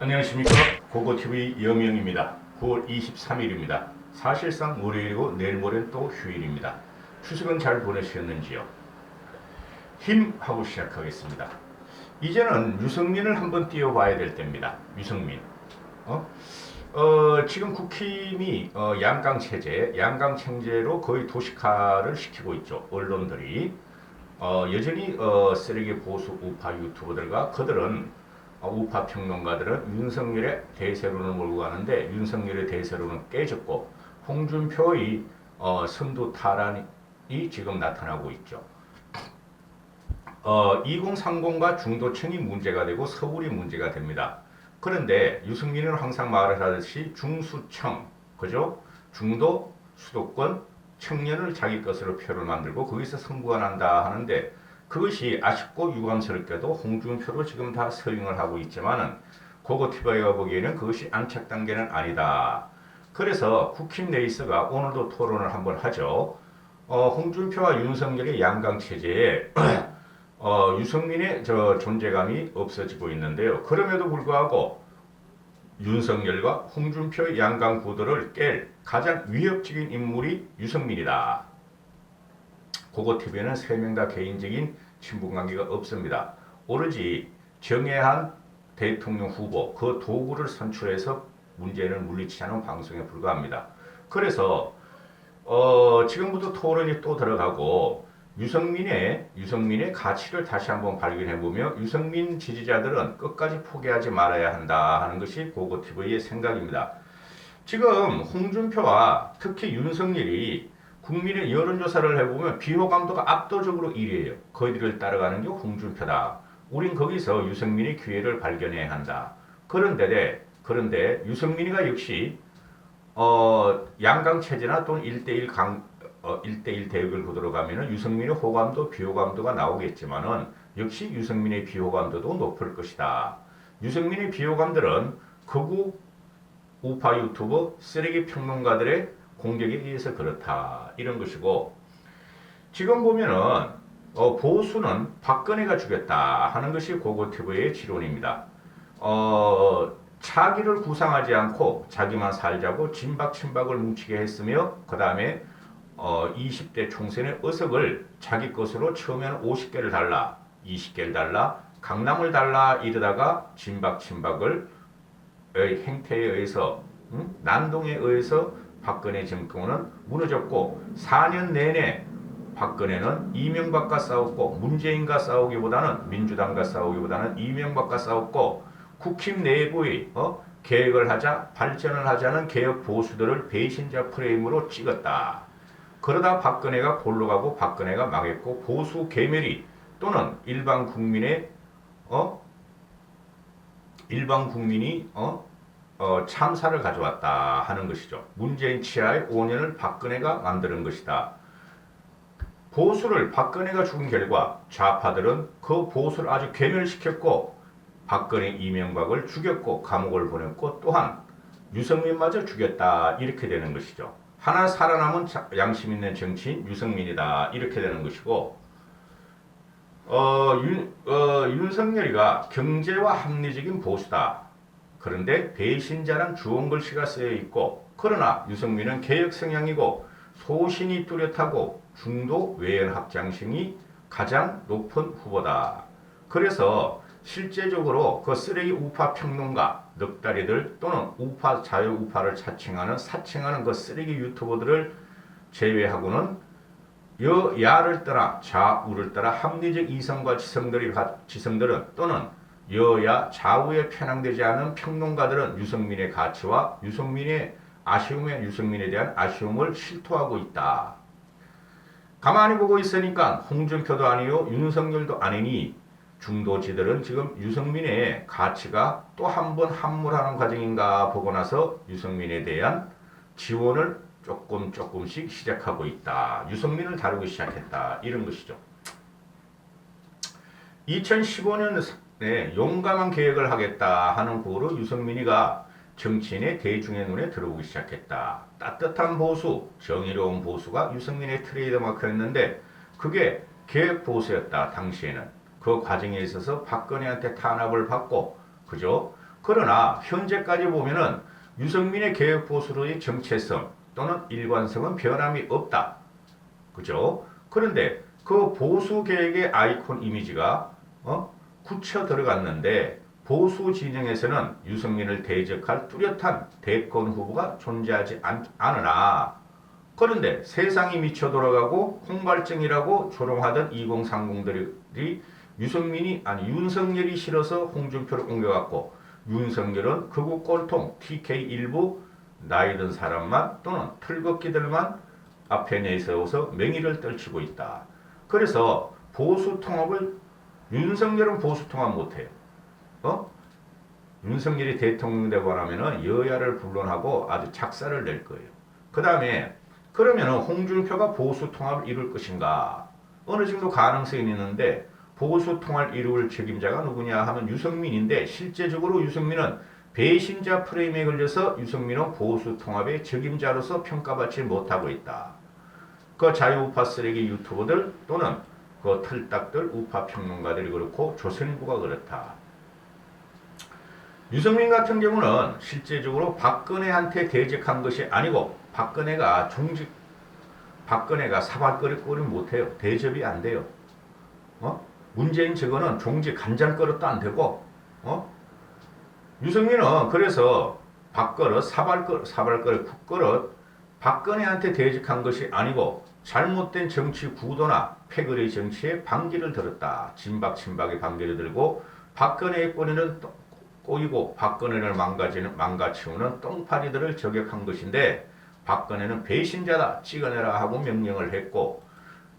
안녕하십니까. 고고TV 영영입니다. 9월 23일입니다. 사실상 월요일이고 내일 모레는 또 휴일입니다. 추석은 잘 보내셨는지요? 힘 하고 시작하겠습니다. 이제는 유승민을 한번 띄워봐야 될 때입니다. 유승민. 지금 국힘이 양강체제로 거의 도식화를 시키고 있죠. 언론들이. 여전히 쓰레기 보수 우파 유튜버들과 그들은 우파 평론가들은 윤석열의 대세론을 몰고 가는데 윤석열의 대세론은 깨졌고 홍준표의 선두 탈환이 지금 나타나고 있죠. 2030과 중도층이 문제가 되고 서울이 문제가 됩니다. 그런데 유승민은 항상 말을 하듯이 중수청, 그죠? 중도, 수도권, 청년을 자기 것으로 표를 만들고 거기서 승부가 난다 하는데 그것이 아쉽고 유감스럽게도 홍준표도 지금 다 서행을 하고 있지만은 고고티바이가 보기에는 그것이 안착 단계는 아니다. 그래서 국힘 레이스가 오늘도 토론을 한번 하죠. 홍준표와 윤석열의 양강 체제에 유승민의 존재감이 없어지고 있는데요. 그럼에도 불구하고 윤석열과 홍준표의 양강 구도를 깰 가장 위협적인 인물이 유승민이다. 고고TV는 3명 다 개인적인 친분관계가 없습니다. 오로지 정해한 대통령 후보 그 도구를 선출해서 문제를 물리치자는 방송에 불과합니다. 그래서 지금부터 토론이 또 들어가고 유승민의 가치를 다시 한번 발견해보며 유승민 지지자들은 끝까지 포기하지 말아야 한다 하는 것이 고고TV의 생각입니다. 지금 홍준표와 특히 윤석열이 국민의 여론조사를 해보면 비호감도가 압도적으로 1위에요. 거기를 따라가는 게 홍준표다. 우린 거기서 유승민의 기회를 발견해야 한다. 그런데 유승민이가 역시 양강체제나 또는 1대1 대결 구도로 가면은 유승민의 호감도 비호감도가 나오겠지만은 역시 유승민의 비호감도도 높을 것이다. 유승민의 비호감들은 극우 우파 유튜버 쓰레기 평론가들의 공격에 의해서 그렇다 이런 것이고 지금 보면은 보수는 박근혜가 죽였다 하는 것이 고고TV의 지론입니다. 차기를 구상하지 않고 자기만 살자고 진박친박을 뭉치게 했으며 그 다음에 20대 총선의 의석을 자기 것으로 처음에는 50개를 달라 20개를 달라 강남을 달라 이러다가 진박친박을 행태에 의해서 난동에 의해서 박근혜 정권은 무너졌고 4년 내내 박근혜는 이명박과 싸웠고 문재인과 싸우기보다는 민주당과 싸우기보다는 이명박과 싸웠고 국힘 내부의 계획을 하자 발전을 하자는 개혁 보수들을 배신자 프레임으로 찍었다. 그러다 박근혜가 골로 가고 박근혜가 망했고 보수 계멸이 또는 일반 국민이 참사를 가져왔다 하는 것이죠. 문재인 치하의 5년을 박근혜가 만드는 것이다. 보수를 박근혜가 죽은 결과 좌파들은 그 보수를 아주 괴멸시켰고 박근혜 이명박을 죽였고 감옥을 보냈고 또한 유승민마저 죽였다 이렇게 되는 것이죠. 하나 살아남은 양심 있는 정치인 유승민이다 이렇게 되는 것이고 윤석열이가 경제와 합리적인 보수다. 그런데 배신자란 주홍글씨가 쓰여 있고 그러나 유승민은 개혁 성향이고 소신이 뚜렷하고 중도 외연 확장성이 가장 높은 후보다. 그래서 실제적으로 그 쓰레기 우파 평론가 넉다리들 또는 우파 자유우파를 사칭하는 그 쓰레기 유튜버들을 제외하고는 여야를 떠나 좌우를 따라 합리적 이성과 지성들은 또는 여야 좌우에 편향되지 않은 평론가들은 유승민의 가치와 유승민에 대한 아쉬움을 실토하고 있다. 가만히 보고 있으니까 홍준표도 아니요 윤석열도 아니니 중도지들은 지금 유승민의 가치가 또 한 번 함몰하는 과정인가 보고 나서 유승민에 대한 지원을 조금씩 시작하고 있다. 유승민을 다루기 시작했다. 이런 것이죠. 2015년에 용감한 계획을 하겠다 하는 구호로 유승민이가 정치인의 대중의 눈에 들어오기 시작했다. 따뜻한 보수, 정의로운 보수가 유승민의 트레이드마크였는데 그게 계획 보수였다. 당시에는. 그 과정에 있어서 박근혜한테 탄압을 받고 그죠? 그러나 현재까지 보면은 유승민의 개혁보수로의 정체성 또는 일관성은 변함이 없다. 그죠? 그런데 그 보수 개혁의 아이콘 이미지가 굳혀 들어갔는데 보수 진영에서는 유승민을 대적할 뚜렷한 대권 후보가 존재하지 않으나 그런데 세상이 미쳐 돌아가고 홍발증이라고 조롱하던 2030들이 윤석열이 싫어서 홍준표를 옮겨갔고 윤석열은 극우 꼴통 TK 일부 나이 든 사람만 또는 털걷기들만 앞에 내세워서 명의를 떨치고 있다. 그래서 보수 통합을 윤석열은 보수 통합 못해요. 윤석열이 대통령 되고 나면은 여야를 불론하고 아주 작사를 낼 거예요. 그 다음에 그러면은 홍준표가 보수 통합을 이룰 것인가? 어느 정도 가능성이 있는데 보수 통합을 이룰 책임자가 누구냐 하면 유승민인데 실제적으로 유승민은 배신자 프레임에 걸려서 유승민은 보수 통합의 책임자로서 평가받지 못하고 있다. 그 자유우파 쓰레기 유튜버들 또는 그 털딱들 우파 평론가들이 그렇고 조선일보가 그렇다. 유승민 같은 경우는 실제적으로 박근혜한테 대적한 것이 아니고 박근혜가 사발거리 꼴이 못해요. 대접이 안 돼요. 문재인 저거는 종지 간장거릇도 안 되고 유승민은 그래서 밥그릇, 사발그릇, 국그릇 박근혜한테 대적한 것이 아니고 잘못된 정치 구도나 패거리 정치에 반기를 들었다. 진박친박의 반기를 들고 박근혜의 꼬리는 꼬이고 박근혜를 망가치우는 똥파리들을 저격한 것인데 박근혜는 배신자다 찍어내라 하고 명령을 했고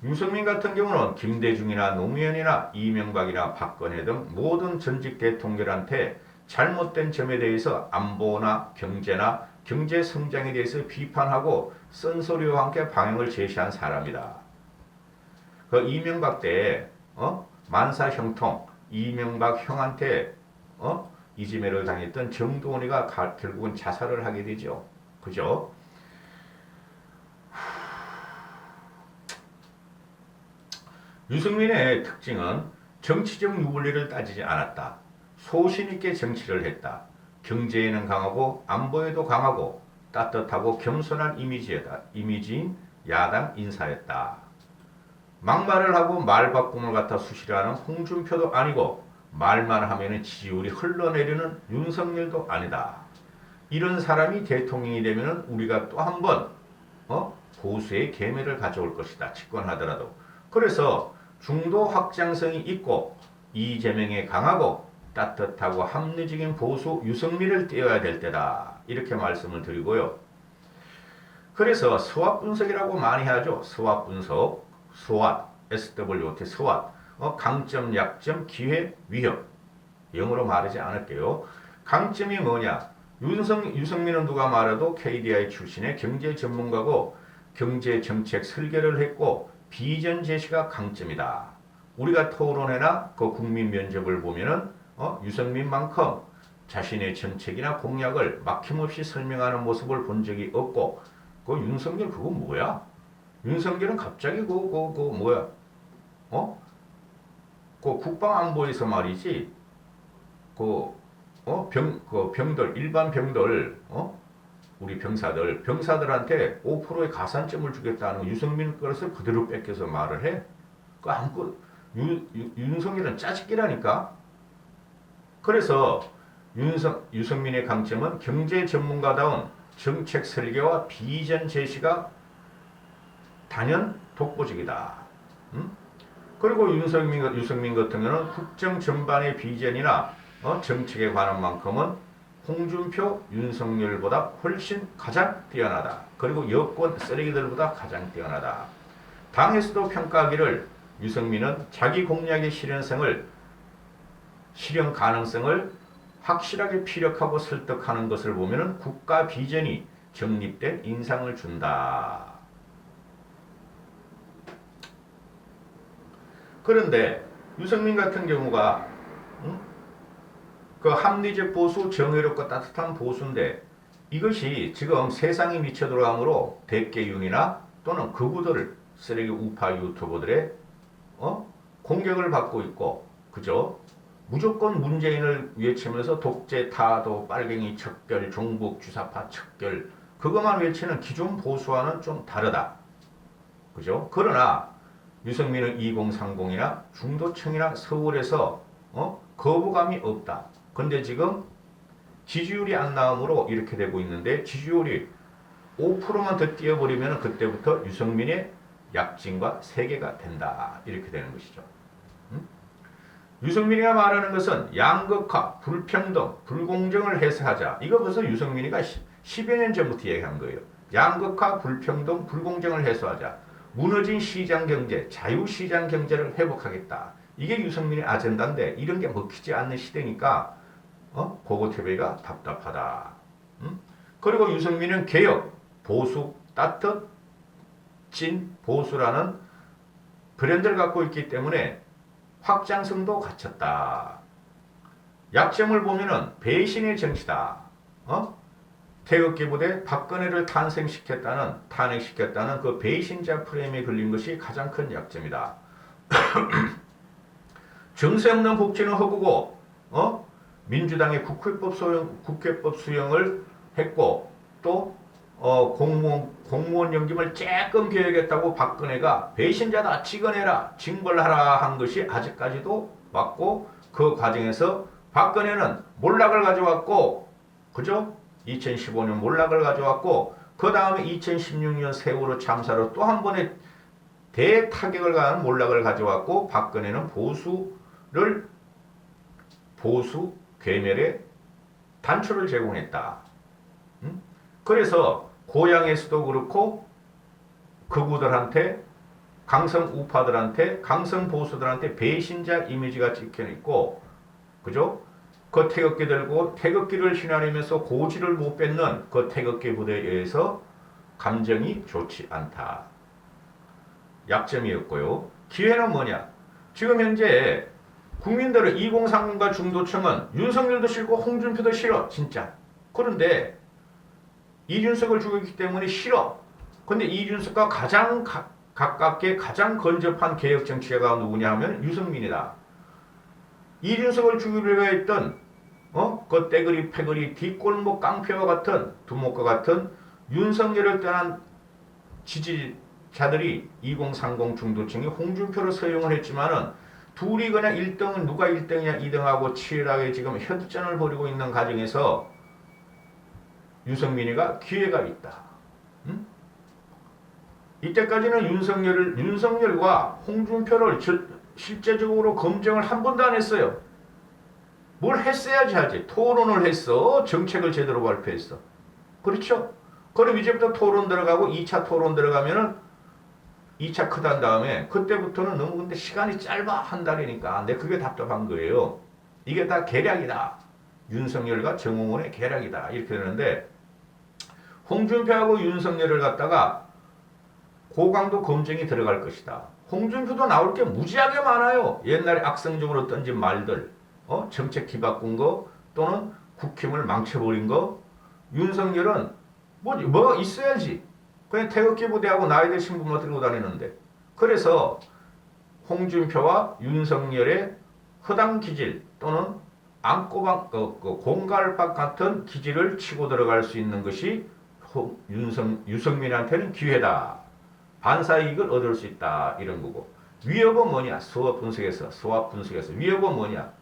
유승민 같은 경우는 김대중이나 노무현이나 이명박이나 박근혜 등 모든 전직 대통령한테 잘못된 점에 대해서 안보나 경제나 경제 성장에 대해서 비판하고 쓴소리와 함께 방향을 제시한 사람이다. 그 이명박 때 만사 형통 이명박 형한테 이지매를 당했던 정동원이가 결국은 자살을 하게 되죠. 그죠? 유승민의 특징은 정치적 유불리를 따지지 않았다. 소신있게 정치를 했다. 경제에는 강하고 안보에도 강하고 따뜻하고 겸손한 이미지인 야당 인사였다. 막말을 하고 말바꿈을 갖다 수시하는 홍준표도 아니고 말만 하면 지지율이 흘러내리는 윤석열도 아니다. 이런 사람이 대통령이 되면 우리가 또 한 번 보수의 계매를 가져올 것이다. 집권하더라도. 그래서 중도 확장성이 있고 이재명에 강하고 따뜻하고 합리적인 보수 유승민을 띄워야 될 때다. 이렇게 말씀을 드리고요. 그래서 스왑 분석이라고 많이 하죠. 스왑 분석, SWOT, SWOT, SWOT. 강점, 약점, 기회, 위협. 영어로 말하지 않을게요. 강점이 뭐냐? 유승민은 누가 말해도 KDI 출신의 경제 전문가고 경제 정책 설계를 했고 비전 제시가 강점이다. 우리가 토론회나 그 국민 면접을 보면은 유승민만큼 자신의 정책이나 공약을 막힘없이 설명하는 모습을 본 적이 없고 그 윤석열 그거 뭐야? 윤석열은 갑자기 뭐야? 그 국방안보에서 말이지 병들 일반 병들 우리 병사들한테 5%의 가산점을 주겠다는 유승민 것을 그대로 뺏겨서 말을 해. 그 아무것도 윤석열은 짜증기라니까. 그래서 유승민의 강점은 경제 전문가다운 정책 설계와 비전 제시가 단연 독보적이다. 그리고 유승민 같은 경우는 국정 전반의 비전이나 정책에 관한 만큼은 홍준표, 윤석열보다 훨씬 가장 뛰어나다. 그리고 여권 쓰레기들보다 가장 뛰어나다. 당에서도 평가하기를 유승민은 자기 공약의 실현 가능성을 확실하게 피력하고 설득하는 것을 보면 국가 비전이 정립된 인상을 준다. 그런데 유승민 같은 경우가 그 합리적 보수, 정의롭고 따뜻한 보수인데 이것이 지금 세상이 미쳐 돌아가므로 대깨윤이나 또는 극우들 쓰레기 우파 유튜버들의 공격을 받고 있고 그죠? 무조건 문재인을 외치면서 독재, 타도, 빨갱이 척결, 종북, 주사파 척결 그것만 외치는 기존 보수와는 좀 다르다. 그죠? 그러나 유승민은 2030이나 중도층이나 서울에서 거부감이 없다. 근데 지금 지지율이 안 나오므로 이렇게 되고 있는데 지지율이 5%만 더 뛰어버리면 그때부터 유승민의 약진과 세계가 된다. 이렇게 되는 것이죠. 유승민이가 말하는 것은 양극화, 불평등, 불공정을 해소하자. 이거 벌써 유승민이가 10여 년 전부터 얘기한 거예요. 양극화, 불평등, 불공정을 해소하자. 무너진 시장경제, 자유시장경제를 회복하겠다. 이게 유승민의 아젠다인데 이런 게 먹히지 않는 시대니까 고고태배가 답답하다. 그리고 유승민은 개혁, 보수, 따뜻, 찐, 보수라는 브랜드를 갖고 있기 때문에 확장성도 갖췄다. 약점을 보면은 배신의 정치다. 태극기 부대 박근혜를 탄핵시켰다는 그 배신자 프레임에 걸린 것이 가장 큰 약점이다. 정세 없는 복지는 허구고, 민주당의 국회법 수용을 했고, 또 공무원 연금을 조금 개혁했다고 박근혜가 배신자다, 찍어내라, 징벌하라 한 것이 아직까지도 맞고, 그 과정에서 박근혜는 몰락을 가져왔고, 그죠? 2015년 몰락을 가져왔고, 그 다음에 2016년 세월호 참사로 또 한 번의 대타격을 가한 몰락을 가져왔고, 박근혜는 보수 괴멸의 단초를 제공했다. 그래서 고향에서도 그렇고 극우들한테, 강성 우파들한테, 강성 보수들한테 배신자 이미지가 찍혀있고, 그죠? 그 태극기 들고 태극기를 휘날리면서 고지를 못 뱉는 그 태극기 부대에 의해서 감정이 좋지 않다. 약점이었고요. 기회는 뭐냐? 지금 현재 국민들은 2030과 중도층은 윤석열도 싫고 홍준표도 싫어. 진짜. 그런데 이준석을 주고 있기 때문에 싫어. 근데 이준석과 가장 가깝게 가장 근접한 개혁 정치가가 누구냐 하면 유승민이다. 이준석을 죽이려고 했던 그 떼거리 패거리 뒷골목 깡패와 같은 두목과 같은 윤석열을 떠난 지지자들이 2030 중도층이 홍준표를 서용을 했지만은 둘이 그냥 1등은 누가 1등이냐 2등하고 치열하게 지금 혈전을 벌이고 있는 과정에서 유승민이가 기회가 있다. 이때까지는 윤석열과 홍준표를 실제적으로 검증을 한 번도 안 했어요. 뭘 했어야지 하지. 토론을 했어. 정책을 제대로 발표했어. 그렇죠? 그럼 이제부터 토론 들어가고 2차 토론 들어가면은 2차 크단 다음에 그때부터는 너무 근데 시간이 짧아. 한 달이니까. 근데 그게 답답한 거예요. 이게 다 계략이다. 윤석열과 정홍원의 계략이다. 이렇게 되는데 홍준표하고 윤석열을 갖다가 고강도 검증이 들어갈 것이다. 홍준표도 나올 게 무지하게 많아요. 옛날에 악성적으로 던진 말들, 정책 뒤바꾼 거, 또는 국힘을 망쳐버린 거. 윤석열은 뭐가 있어야지. 그냥 태극기 부대하고 나이 든 신분만 들고 다니는데. 그래서 홍준표와 윤석열의 허당 기질 또는 안고박 공갈박 같은 기질을 치고 들어갈 수 있는 것이 유승민한테는 기회다. 반사이익을 얻을 수 있다. 이런 거고. 위협은 뭐냐? 수업 분석에서 위협은 뭐냐?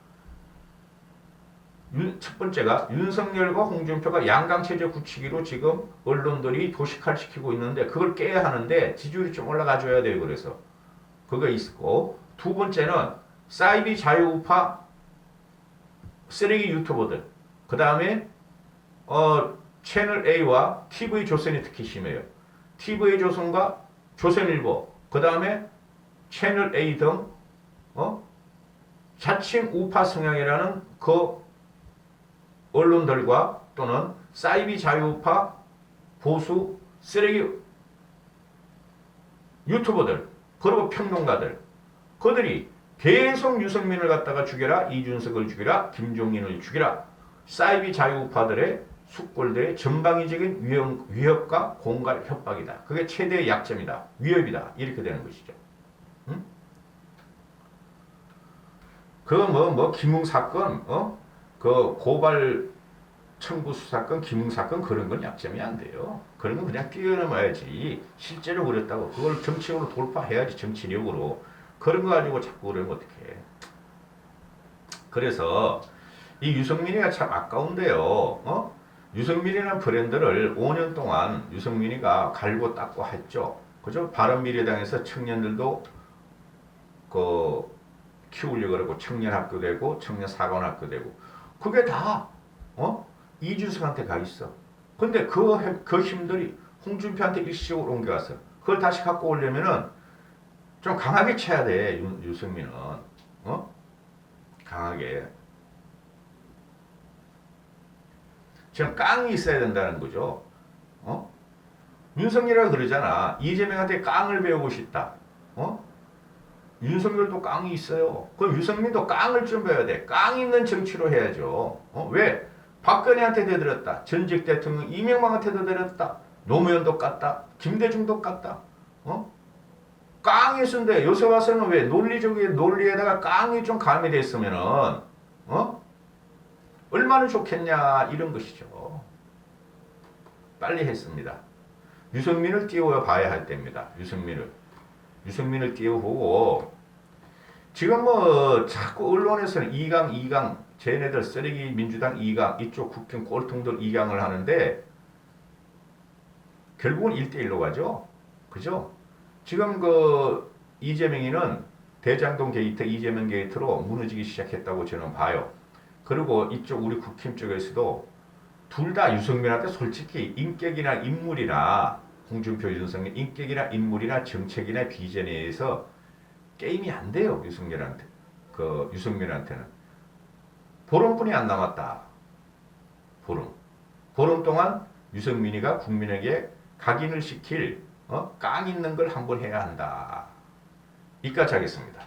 첫 번째가 윤석열과 홍준표가 양강체제 굳히기로 지금 언론들이 도식화시키고 있는데 그걸 깨야 하는데 지지율이 좀 올라가줘야 돼요. 그래서 그거 있고, 두 번째는 사이비 자유우파 쓰레기 유튜버들, 그 다음에 채널A와 TV조선이 특히 심해요. TV조선과 조선일보, 그 다음에 채널A 등 자칭 우파 성향이라는 그 언론들과 또는 사이비 자유우파 보수 쓰레기 유튜버들, 그리고 평론가들, 그들이 계속 유승민을 갖다가 죽여라, 이준석을 죽여라, 김종인을 죽여라, 사이비 자유우파들의 숙골들의 전방위적인 위협과 공갈 협박이다. 그게 최대의 약점이다. 위협이다. 이렇게 되는 것이죠. 그 뭐 김웅 사건, 그 고발 청구 수사권, 김웅 사건 그런 건 약점이 안 돼요. 그런 건 그냥 뛰어넘어야지. 실제로 그랬다고 그걸 정치적으로 돌파해야지, 정치력으로. 그런 거 가지고 자꾸 그러면 어떡해. 그래서 이 유승민이가 참 아까운데요. 유승민이라는 브랜드를 5년 동안 유승민이가 갈고 닦고 했죠. 그죠? 바른미래당에서 청년들도 그 키우려고 그러고 청년학교 되고 청년사관학교 되고 그게 다 이준석한테 가 있어. 근데 그 힘들이 홍준표한테 일시적으로 옮겨갔어. 그걸 다시 갖고 오려면은 좀 강하게 쳐야 돼. 유승민은 강하게. 지금 깡이 있어야 된다는 거죠. 윤석열이라 그러잖아. 이재명한테 깡을 배우고 싶다. 윤석열도 깡이 있어요. 그럼 유승민도 깡을 좀 배워야 돼. 깡 있는 정치로 해야죠. 왜? 박근혜한테 대들었다. 전직 대통령 이명박한테도 대들었다. 노무현도 깠다. 김대중도 깠다. 깡이 있는데 요새 와서는 왜 논리적인 논리에다가 깡이 좀 가미됐으면은 얼마나 좋겠냐 이런 것이죠. 빨리 했습니다. 유승민을 띄워봐야 할 때입니다. 유승민을 띄워보고 지금 뭐 자꾸 언론에서는 2강 쟤네들 쓰레기 민주당 2강 이쪽 국힘 꼴통들 2강을 하는데 결국은 1대1로 가죠. 그죠? 지금 그 이재명이는 대장동 게이트 이재명 게이트로 무너지기 시작했다고 저는 봐요. 그리고 이쪽 우리 국힘 쪽에서도 둘 다 유승민한테 솔직히 인격이나 인물이나 홍준표 윤석열 인격이나 인물이나 정책이나 비전에 의해서 게임이 안 돼요. 유승민한테는 보름뿐이 안 남았다. 보름 동안 유승민이가 국민에게 각인을 시킬 깡 있는 걸 한번 해야 한다. 이까지 하겠습니다.